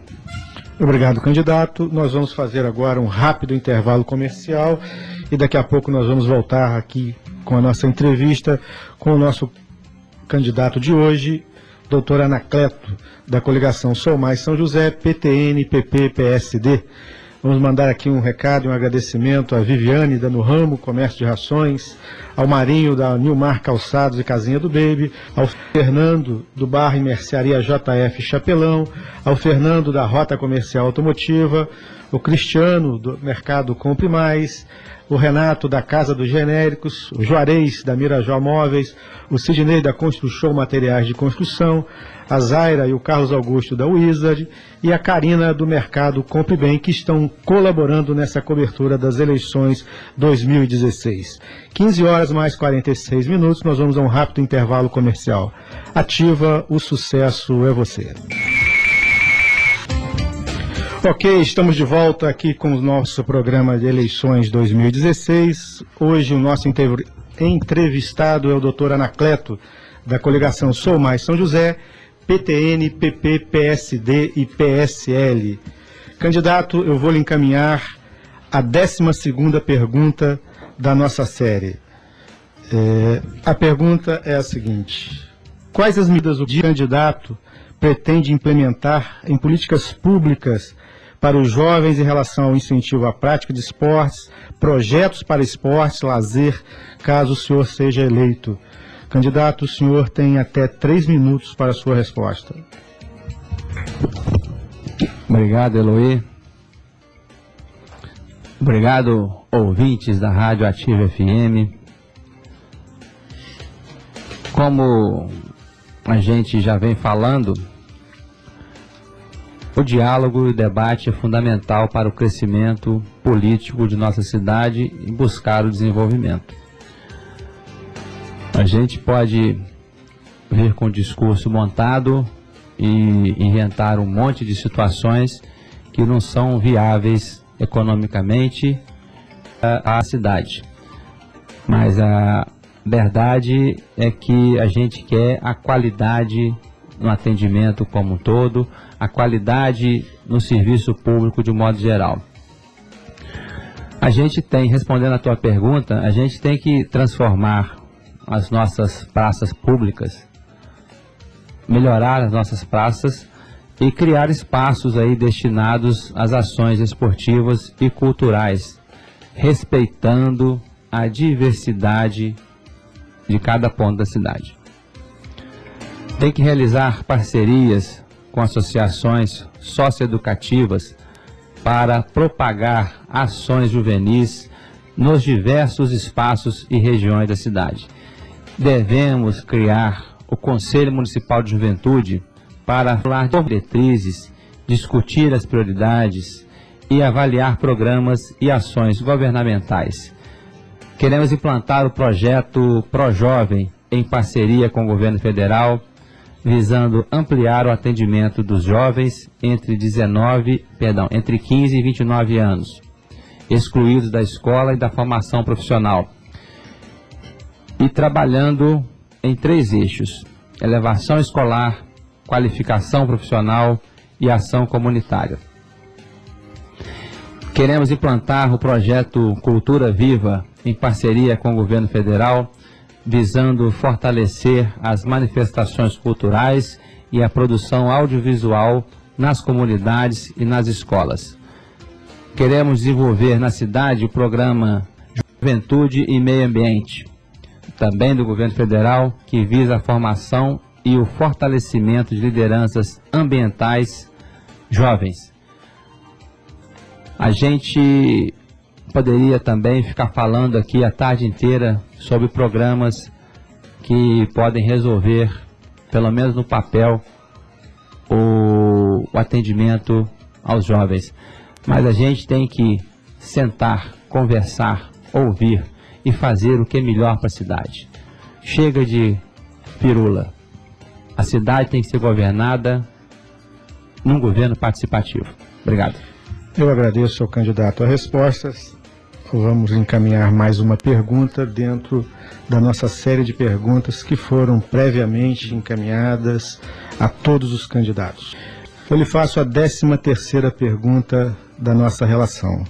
Speaker 1: Obrigado, candidato. Nós vamos fazer agora um rápido intervalo comercial e daqui a pouco nós vamos voltar aqui com a nossa entrevista com o nosso candidato de hoje, Dr. Anacleto, da coligação Sou Mais São José, PTN, PP, PSD. Vamos mandar aqui um recado e um agradecimento à Viviane, da No Ramo Comércio de Rações, ao Marinho, da Nilmar Calçados e Casinha do Baby, ao Fernando, do Bar e Mercearia JF Chapelão, ao Fernando, da Rota Comercial Automotiva, o Cristiano, do Mercado Compre Mais, o Renato, da Casa dos Genéricos, o Juarez, da Mirajó Móveis, o Sidney, da Construção Materiais de Construção, a Zaira e o Carlos Augusto, da Wizard, e a Karina, do Mercado Compre Bem, que estão colaborando nessa cobertura das eleições 2016. 15 horas mais 46 minutos, nós vamos a um rápido intervalo comercial. Ativa, o sucesso é você. Ok, estamos de volta aqui com o nosso programa de eleições 2016. Hoje o nosso entrevistado é o doutor Anacleto, da coligação Sou Mais São José, PTN, PP, PSD e PSL. Candidato, eu vou lhe encaminhar a 12ª pergunta da nossa série. A pergunta é a seguinte: quais as medidas o candidato pretende implementar em políticas públicas para os jovens em relação ao incentivo à prática de esportes, projetos para esportes, lazer, caso o senhor seja eleito? Candidato, o senhor tem até 3 minutos para a sua resposta.
Speaker 2: Obrigado, Eloy. Obrigado, ouvintes da Rádio Ativa FM. Como a gente já vem falando, o diálogo e o debate é fundamental para o crescimento político de nossa cidade e buscar o desenvolvimento. A gente pode vir com um discurso montado e inventar um monte de situações que não são viáveis economicamente à cidade. Mas a verdade é que a gente quer a qualidade no atendimento como um todo, a qualidade no serviço público de um modo geral. A gente tem, respondendo a tua pergunta, a gente tem que transformar as nossas praças públicas, melhorar as nossas praças e criar espaços aí destinados às ações esportivas e culturais, respeitando a diversidade de cada ponto da cidade. Tem que realizar parcerias com associações socioeducativas para propagar ações juvenis nos diversos espaços e regiões da cidade. Devemos criar o Conselho Municipal de Juventude para falar de diretrizes, discutir as prioridades e avaliar programas e ações governamentais. Queremos implantar o projeto ProJovem em parceria com o governo federal, visando ampliar o atendimento dos jovens entre 15 e 29 anos, excluídos da escola e da formação profissional, e trabalhando em 3 eixos: elevação escolar, qualificação profissional e ação comunitária. Queremos implantar o projeto Cultura Viva em parceria com o governo federal, visando fortalecer as manifestações culturais e a produção audiovisual nas comunidades e nas escolas. Queremos desenvolver na cidade o programa Juventude e Meio Ambiente, também do governo federal, que visa a formação e o fortalecimento de lideranças ambientais jovens. A gente poderia também ficar falando aqui a tarde inteira sobre programas que podem resolver, pelo menos no papel, o atendimento aos jovens. Mas a gente tem que sentar, conversar, ouvir e fazer o que é melhor para a cidade. Chega de firula. A cidade tem que ser governada num governo participativo. Obrigado.
Speaker 1: Eu agradeço ao candidato a respostas. Vamos encaminhar mais uma pergunta dentro da nossa série de perguntas que foram previamente encaminhadas a todos os candidatos. Eu lhe faço a 13ª pergunta da nossa relação.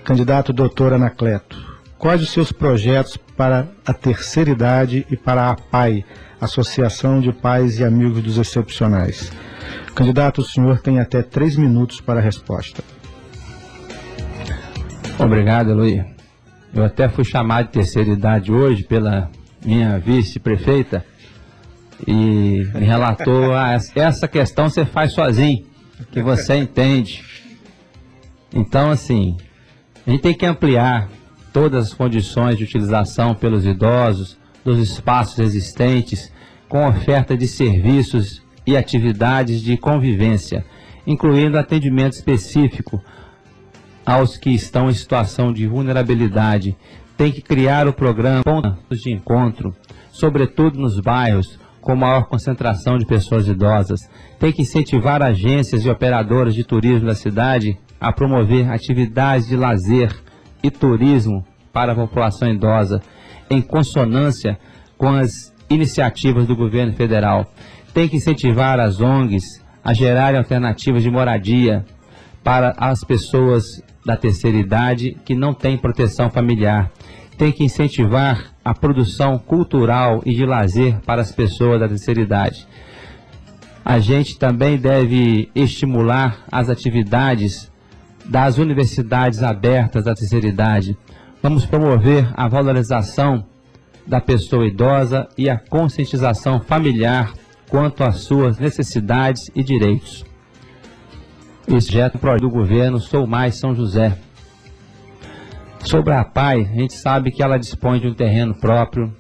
Speaker 1: Candidato doutor Anacleto, quais os seus projetos para a terceira idade e para a APAI, Associação de Pais e Amigos dos Excepcionais? Candidato, o senhor tem até 3 minutos para a resposta.
Speaker 2: Obrigado, Eloy. Eu até fui chamado de terceira idade hoje pela minha vice-prefeita e me relatou: essa questão você faz sozinho, que você entende. Então, assim, a gente tem que ampliar todas as condições de utilização pelos idosos dos espaços existentes, com oferta de serviços e atividades de convivência, incluindo atendimento específico aos que estão em situação de vulnerabilidade. Tem que criar o programa Pontos de Encontro, sobretudo nos bairros com maior concentração de pessoas idosas. Tem que incentivar agências e operadoras de turismo da cidade a promover atividades de lazer e turismo para a população idosa, em consonância com as iniciativas do governo federal. Tem que incentivar as ONGs a gerarem alternativas de moradia para as pessoas da terceira idade que não têm proteção familiar. Tem que incentivar a produção cultural e de lazer para as pessoas da terceira idade. A gente também deve estimular as atividades das universidades abertas da terceira idade. Vamos promover a valorização da pessoa idosa e a conscientização familiar quanto às suas necessidades e direitos. Esse projeto do governo Sou Mais São José. Sobre a PAI, a gente sabe que ela dispõe de um terreno próprio,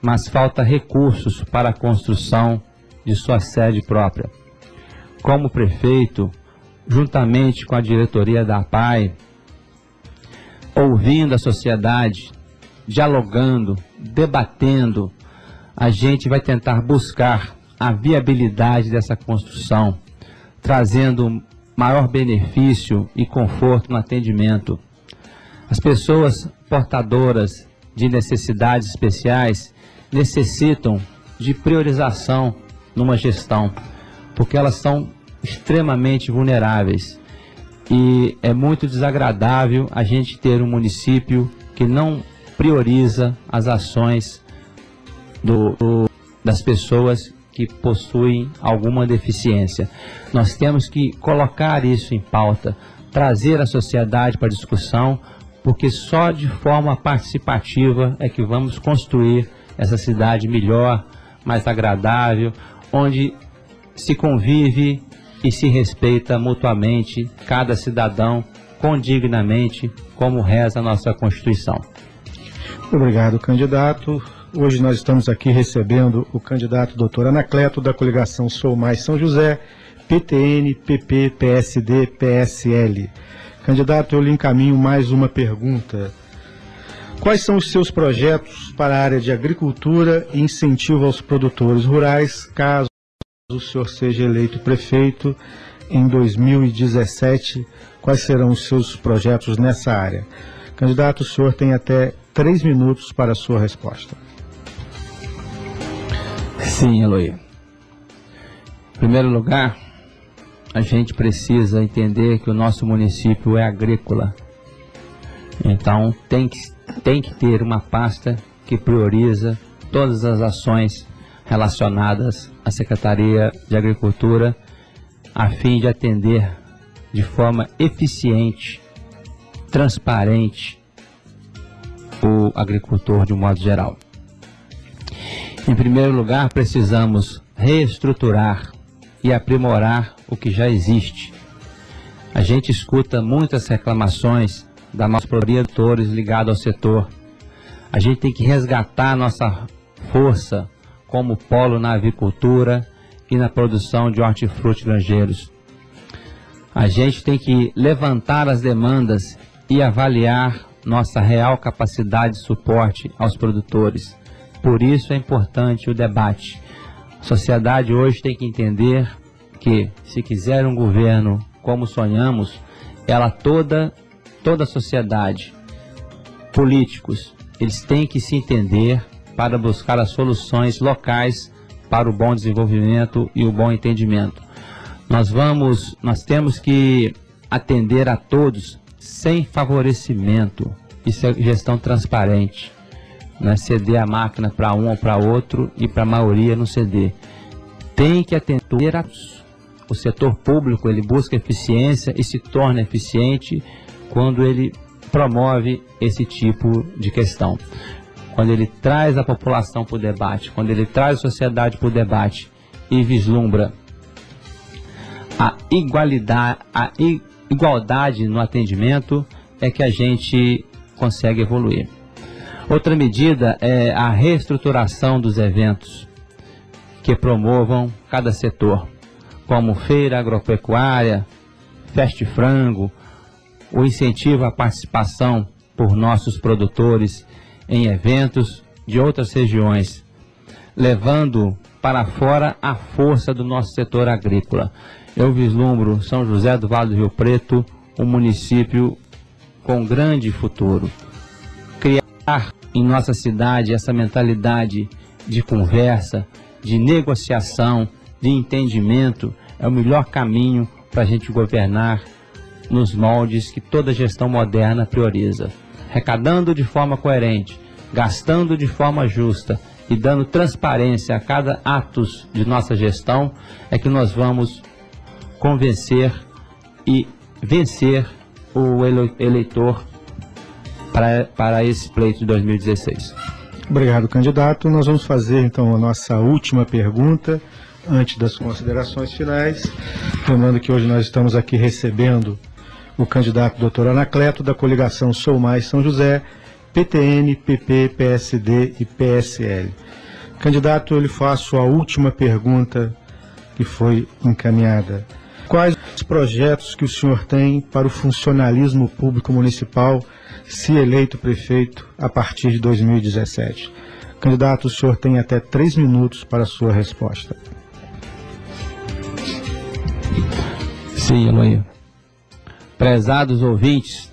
Speaker 2: mas falta recursos para a construção de sua sede própria. Como prefeito, juntamente com a diretoria da PAI, ouvindo a sociedade, dialogando, debatendo, a gente vai tentar buscar a viabilidade dessa construção, trazendo maior benefício e conforto no atendimento. As pessoas portadoras de necessidades especiais necessitam de priorização numa gestão, porque elas são extremamente vulneráveis. E é muito desagradável a gente ter um município que não prioriza as ações das pessoas que possuem alguma deficiência. Nós temos que colocar isso em pauta, trazer a sociedade para a discussão, porque só de forma participativa é que vamos construir essa cidade melhor, mais agradável, onde se convive e se respeita mutuamente cada cidadão condignamente, como reza a nossa Constituição.
Speaker 1: Obrigado, candidato. Hoje nós estamos aqui recebendo o candidato Dr. Anacleto, da coligação Sou Mais São José, PTN, PP, PSD, PSL. Candidato, eu lhe encaminho mais uma pergunta. Quais são os seus projetos para a área de agricultura e incentivo aos produtores rurais, caso o senhor seja eleito prefeito em 2017? Quais serão os seus projetos nessa área? Candidato, o senhor tem até 3 minutos para a sua resposta.
Speaker 2: Sim, Eloy. Em primeiro lugar, a gente precisa entender que o nosso município é agrícola. Então, tem que ter uma pasta que prioriza todas as ações relacionadas à Secretaria de Agricultura, a fim de atender de forma eficiente, transparente, o agricultor de um modo geral. Em primeiro lugar, precisamos reestruturar e aprimorar o que já existe. A gente escuta muitas reclamações da nossos produtores ligados ao setor. A gente tem que resgatar nossa força como polo na avicultura e na produção de hortifruti grangeiros. A gente tem que levantar as demandas e avaliar nossa real capacidade de suporte aos produtores. Por isso é importante o debate. A sociedade hoje tem que entender que, se quiser um governo como sonhamos, toda a sociedade, políticos, eles têm que se entender para buscar as soluções locais para o bom desenvolvimento e o bom entendimento. Nós temos que atender a todos sem favorecimento. Isso é gestão transparente. Não é ceder a máquina para um ou para outro e para a maioria não ceder. Tem que atender a todos. O setor público, ele busca eficiência e se torna eficiente quando ele promove esse tipo de questão. Quando ele traz a população para o debate, quando ele traz a sociedade para o debate e vislumbra a igualdade, igualdade no atendimento é que a gente consegue evoluir. Outra medida é a reestruturação dos eventos que promovam cada setor, como feira agropecuária, feste frango, o incentivo à participação por nossos produtores em eventos de outras regiões, levando para fora a força do nosso setor agrícola. Eu vislumbro São José do Vale do Rio Preto, um município com grande futuro. Criar em nossa cidade essa mentalidade de conversa, de negociação, de entendimento, é o melhor caminho para a gente governar nos moldes que toda gestão moderna prioriza. Arrecadando de forma coerente, gastando de forma justa e dando transparência a cada ato de nossa gestão, é que nós vamos convencer e vencer o eleitor para esse pleito de 2016.
Speaker 1: Obrigado, candidato. Nós vamos fazer, então, a nossa última pergunta, antes das considerações finais. Lembrando que hoje nós estamos aqui recebendo o candidato Dr. Anacleto, da coligação Sou Mais São José, PTN, PP, PSD e PSL. Candidato, eu lhe faço a última pergunta que foi encaminhada. Quais os projetos que o senhor tem para o funcionalismo público municipal, se eleito prefeito, a partir de 2017? Candidato, o senhor tem até 3 minutos para a sua resposta.
Speaker 2: Sim, Eloy. Prezados ouvintes,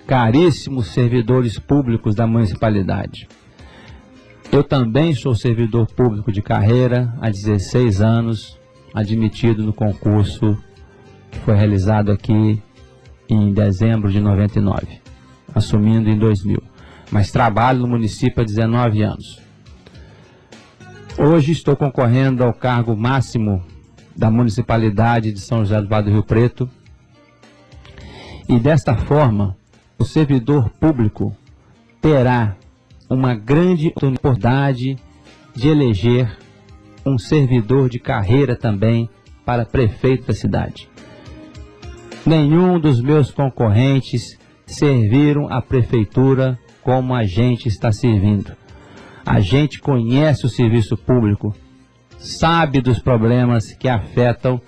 Speaker 2: caríssimos servidores públicos da municipalidade. Eu também sou servidor público de carreira há 16 anos, admitido no concurso que foi realizado aqui em dezembro de 99, assumindo em 2000. Mas trabalho no município há 19 anos. Hoje estou concorrendo ao cargo máximo da municipalidade de São José do Vale do Rio Preto. E desta forma, o servidor público terá uma grande oportunidade de eleger um servidor de carreira também para prefeito da cidade. Nenhum dos meus concorrentes serviram a prefeitura como a gente está servindo. A gente conhece o serviço público, sabe dos problemas que afetam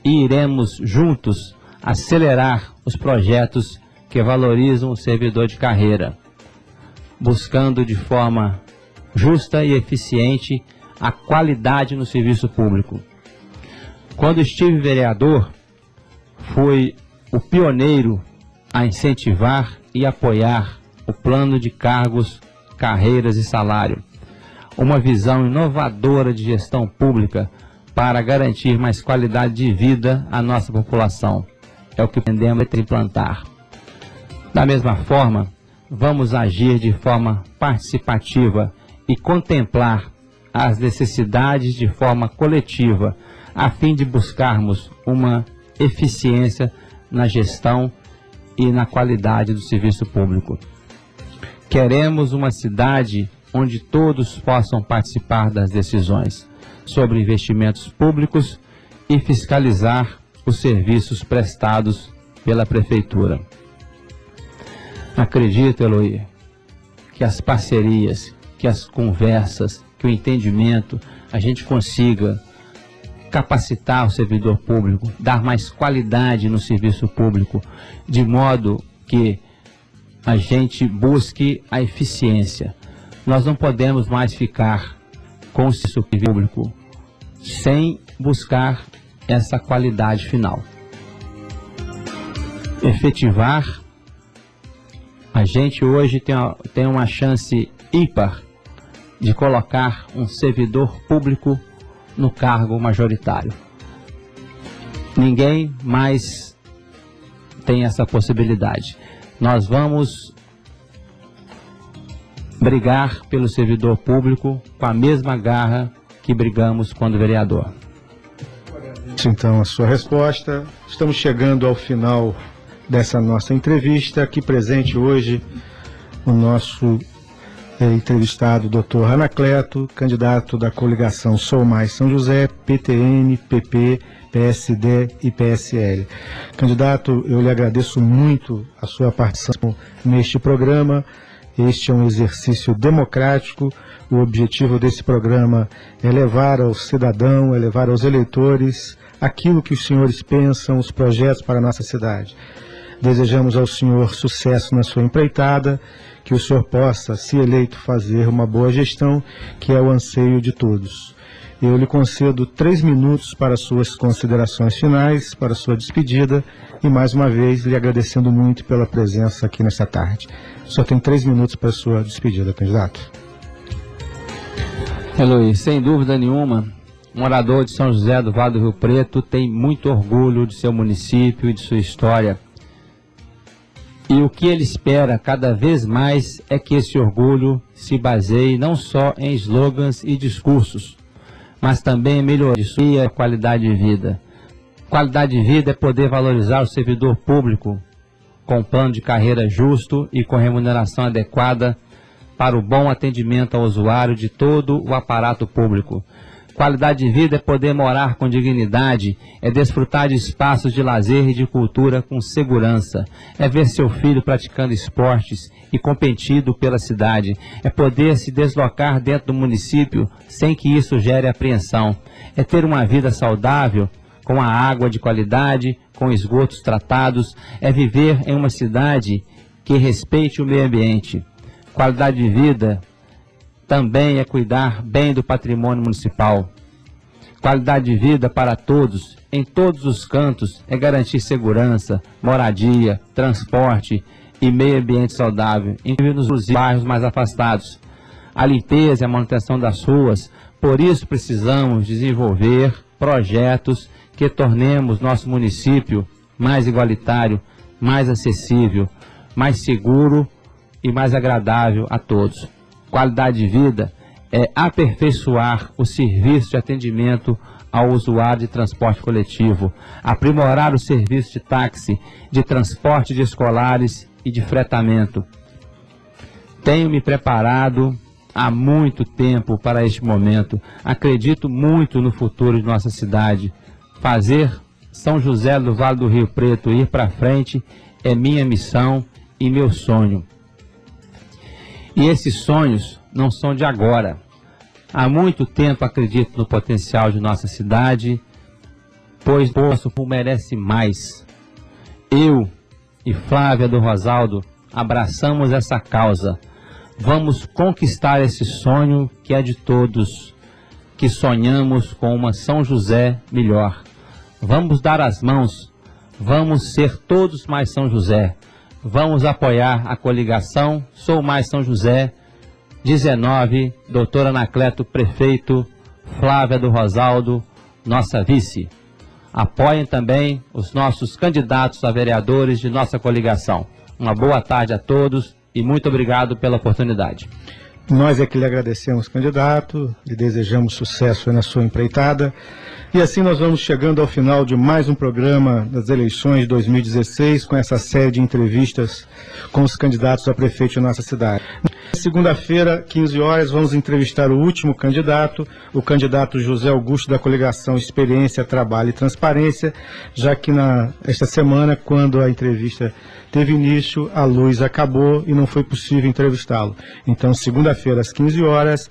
Speaker 2: e iremos juntos acelerar os projetos que valorizam o servidor de carreira, buscando de forma justa e eficiente a qualidade no serviço público. Quando estive vereador, fui o pioneiro a incentivar e apoiar o plano de cargos, carreiras e salário, uma visão inovadora de gestão pública para garantir mais qualidade de vida à nossa população. É o que pretendemos implantar. Da mesma forma, vamos agir de forma participativa e contemplar as necessidades de forma coletiva, a fim de buscarmos uma eficiência na gestão e na qualidade do serviço público. Queremos uma cidade onde todos possam participar das decisões sobre investimentos públicos e fiscalizar os serviços prestados pela Prefeitura. Acredito, Eloy, que as parcerias, que as conversas, que o entendimento, a gente consiga capacitar o servidor público, dar mais qualidade no serviço público, de modo que a gente busque a eficiência. Nós não podemos mais ficar com o serviço público sem buscar essa qualidade final. Efetivar, a gente hoje tem uma chance ímpar de colocar um servidor público no cargo majoritário. Ninguém mais tem essa possibilidade. Nós vamos brigar pelo servidor público com a mesma garra que brigamos quando vereador.
Speaker 1: Então, a sua resposta. Estamos chegando ao final dessa nossa entrevista. Aqui presente hoje o nosso entrevistado o Dr. Anacleto, candidato da coligação Sou Mais São José, PTN, PP, PSD e PSL. Candidato, eu lhe agradeço muito a sua participação neste programa. Este é um exercício democrático. O objetivo desse programa é levar ao cidadão, é levar aos eleitores aquilo que os senhores pensam, os projetos para a nossa cidade. Desejamos ao senhor sucesso na sua empreitada, que o senhor possa, se eleito, fazer uma boa gestão, que é o anseio de todos. Eu lhe concedo 3 minutos para suas considerações finais, para sua despedida, e mais uma vez lhe agradecendo muito pela presença aqui nesta tarde. O senhor tem 3 minutos para sua despedida, candidato.
Speaker 2: Luiz, sem dúvida nenhuma, morador de São José do Vale do Rio Preto tem muito orgulho de seu município e de sua história. E o que ele espera cada vez mais é que esse orgulho se baseie não só em slogans e discursos, mas também em melhoria de sua qualidade de vida. Qualidade de vida é poder valorizar o servidor público com plano de carreira justo e com remuneração adequada para o bom atendimento ao usuário de todo o aparato público. Qualidade de vida é poder morar com dignidade, é desfrutar de espaços de lazer e de cultura com segurança, é ver seu filho praticando esportes e competindo pela cidade, é poder se deslocar dentro do município sem que isso gere apreensão, é ter uma vida saudável, com a água de qualidade, com esgotos tratados, é viver em uma cidade que respeite o meio ambiente. Qualidade de vida também é cuidar bem do patrimônio municipal. Qualidade de vida para todos, em todos os cantos, é garantir segurança, moradia, transporte e meio ambiente saudável, inclusive nos bairros mais afastados. A limpeza e a manutenção das ruas, por isso precisamos desenvolver projetos que tornemos nosso município mais igualitário, mais acessível, mais seguro e mais agradável a todos. Qualidade de vida é aperfeiçoar o serviço de atendimento ao usuário de transporte coletivo, aprimorar o serviço de táxi, de transporte de escolares e de fretamento. Tenho me preparado há muito tempo para este momento. Acredito muito no futuro de nossa cidade. Fazer São José do Vale do Rio Preto ir para frente é minha missão e meu sonho. E esses sonhos não são de agora. Há muito tempo acredito no potencial de nossa cidade, pois nosso povo merece mais. Eu e Flávia do Rosaldo abraçamos essa causa. Vamos conquistar esse sonho que é de todos, que sonhamos com uma São José melhor. Vamos dar as mãos, vamos ser todos mais São José. Vamos apoiar a coligação Sou Mais São José, 19, doutor Anacleto, prefeito, Flávia do Rosaldo, nossa vice. Apoiem também os nossos candidatos a vereadores de nossa coligação. Uma boa tarde a todos e muito obrigado pela oportunidade.
Speaker 1: Nós é que lhe agradecemos, candidato, e desejamos sucesso na sua empreitada. E assim nós vamos chegando ao final de mais um programa das eleições de 2016, com essa série de entrevistas com os candidatos a prefeito de nossa cidade. Segunda-feira, 15 horas, vamos entrevistar o último candidato, o candidato José Augusto, da coligação Experiência, Trabalho e Transparência, já que esta semana, quando a entrevista teve início, a luz acabou e não foi possível entrevistá-lo. Então, segunda-feira, às 15 horas,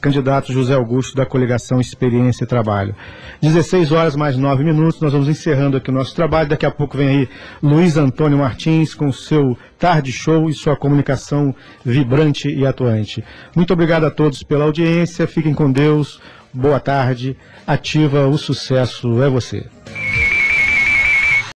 Speaker 1: candidato José Augusto, da coligação Experiência e Trabalho. 16 horas mais 9 minutos, nós vamos encerrando aqui o nosso trabalho. Daqui a pouco vem aí Luiz Antônio Martins com o seu Tarde Show e sua comunicação vibrante e atuante. Muito obrigado a todos pela audiência, fiquem com Deus, boa tarde, ativa, o sucesso é você.